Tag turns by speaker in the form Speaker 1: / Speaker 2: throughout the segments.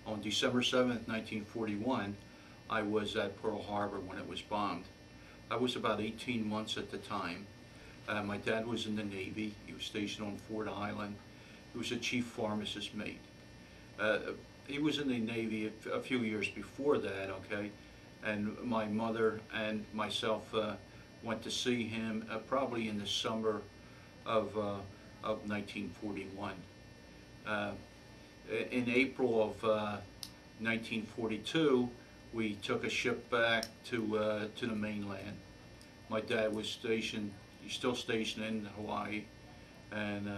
Speaker 1: On December 7th, 1941, I was at Pearl Harbor when it was bombed. I was about 18 months at the time. My dad was in the Navy. He was stationed on Ford Island. He was a chief pharmacist mate. Uh, he was in the Navy a few years before that, okay? And my mother and myself went to see him probably in the summer of 1941. Uh, in April of 1942, we took a ship back to the mainland. My dad was stationed, he's still stationed in Hawaii, and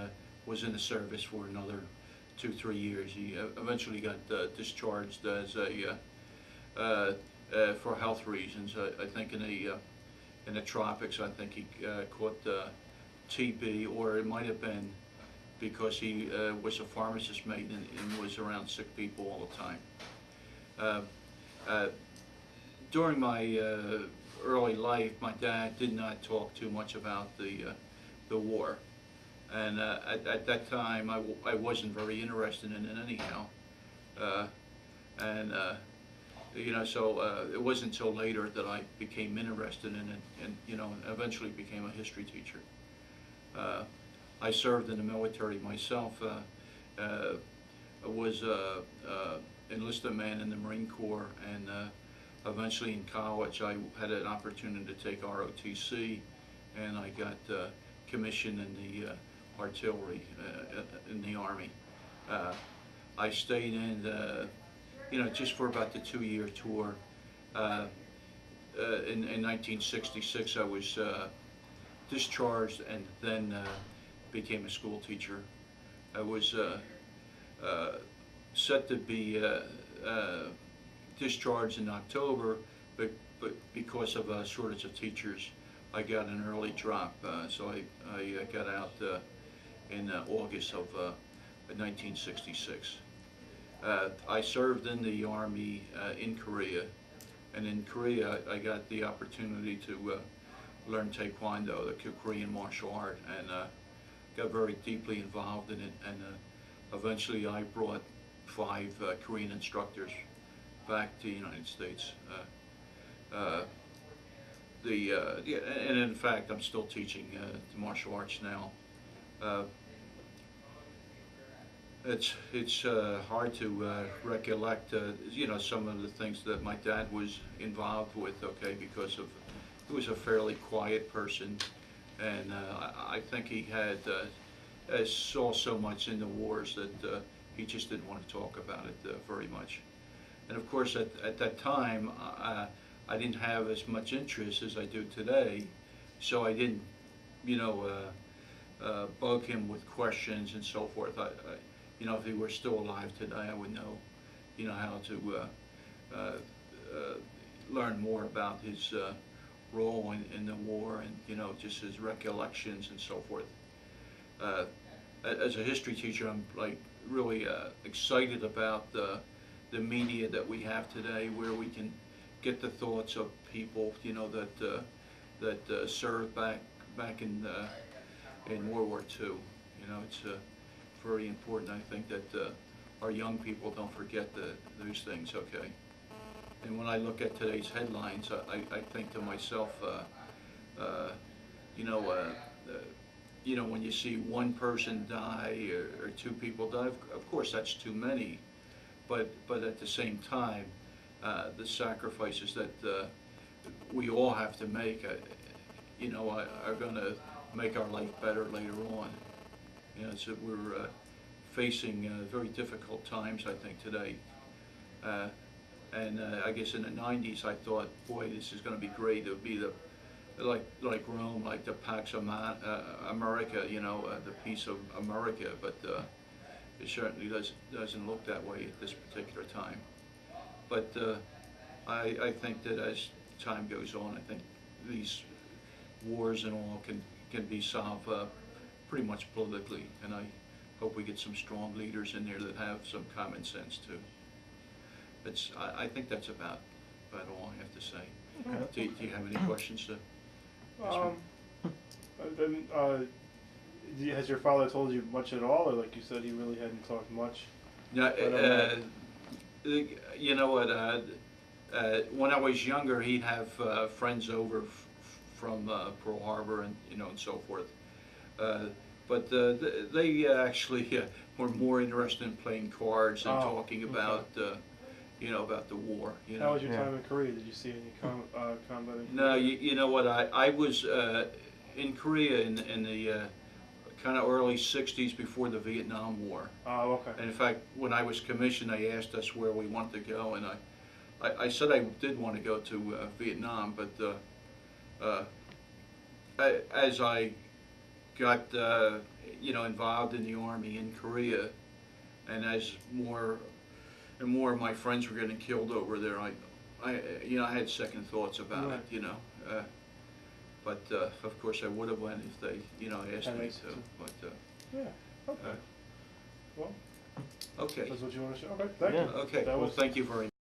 Speaker 1: was in the service for another 2, 3 years. He eventually got discharged as for health reasons. I think in the tropics, I think he caught TB, or it might have been because he was a pharmacist mate and was around sick people all the time. Uh, uh, During my early life, my dad did not talk too much about the war, and at that time I wasn't very interested in it anyhow, uh, and so it wasn't until later that I became interested in it, and eventually became a history teacher. Uh, I served in the military myself. I was enlisted man in the Marine Corps, and eventually in college I had an opportunity to take ROTC, and I got commissioned in the artillery in the Army. Uh, I stayed in, just for about the 2-year tour. In 1966 I was discharged and then became a school teacher. I was uh, set to be discharged in October, but because of a shortage of teachers, I got an early drop. So I got out in August of 1966. I served in the Army in Korea, and in Korea I got the opportunity to learn Taekwondo, the Korean martial art, and got very deeply involved in it, and eventually I brought 5 Korean instructors back to the United States. Yeah, and in fact I'm still teaching the martial arts now. Uh, it's hard to recollect some of the things that my dad was involved with, okay, because of he was a fairly quiet person, and I think he had saw so much in the wars that he just didn't want to talk about it very much. And of course, at that time, I didn't have as much interest as I do today, so I didn't, bug him with questions and so forth. If he were still alive today, I would know, how to learn more about his role in the war, and just his recollections and so forth. As a history teacher, I'm like really excited about the media that we have today, where we can get the thoughts of people, that served back in World War II. It's very important, I think, that our young people don't forget those things. Okay. And when I look at today's headlines, I think to myself, when you see one person die or 2 people die, of course that's too many. But at the same time, the sacrifices that we all have to make, are going to make our life better later on. So we're facing very difficult times, I think, today. And I guess in the 90s, I thought, boy, this is going to be great. It would be like Rome, like the Pax America, the peace of America. But it certainly doesn't look that way at this particular time. But I think that as time goes on, I think these wars and all can be solved pretty much politically, and I hope we get some strong leaders in there that have some common sense too. I think that's about all I have to say.
Speaker 2: Okay.
Speaker 1: Do you have any questions to ask
Speaker 2: Um,
Speaker 1: me?
Speaker 2: then, has your father told you much at all, or like you said, he really hadn't talked much?
Speaker 1: Yeah,
Speaker 2: But,
Speaker 1: You know what? When I was younger, he'd have friends over from Pearl Harbor and and so forth. But they actually were more interested in playing cards and talking about about the war.
Speaker 2: How was your
Speaker 3: Yeah.
Speaker 2: time in Korea? Did you see any combat in Korea?
Speaker 1: No, you know what? I was in Korea in the kind of early '60s before the Vietnam War.
Speaker 2: Oh, okay.
Speaker 1: And in fact, when I was commissioned, they asked us where we wanted to go, and I said I did want to go to Vietnam, but as I got involved in the Army in Korea, and as more and more of my friends were getting killed over there, I had second thoughts about
Speaker 2: Right.
Speaker 1: it, But of course, I would have went if they asked
Speaker 2: That
Speaker 1: me
Speaker 2: makes
Speaker 1: to.
Speaker 2: sense.
Speaker 1: But
Speaker 2: Yeah. Okay. Well,
Speaker 1: okay,
Speaker 2: that's what you want to show. Okay. Thank
Speaker 3: Yeah.
Speaker 2: you.
Speaker 1: okay.
Speaker 2: That
Speaker 1: Well,
Speaker 2: was-
Speaker 1: thank you very much.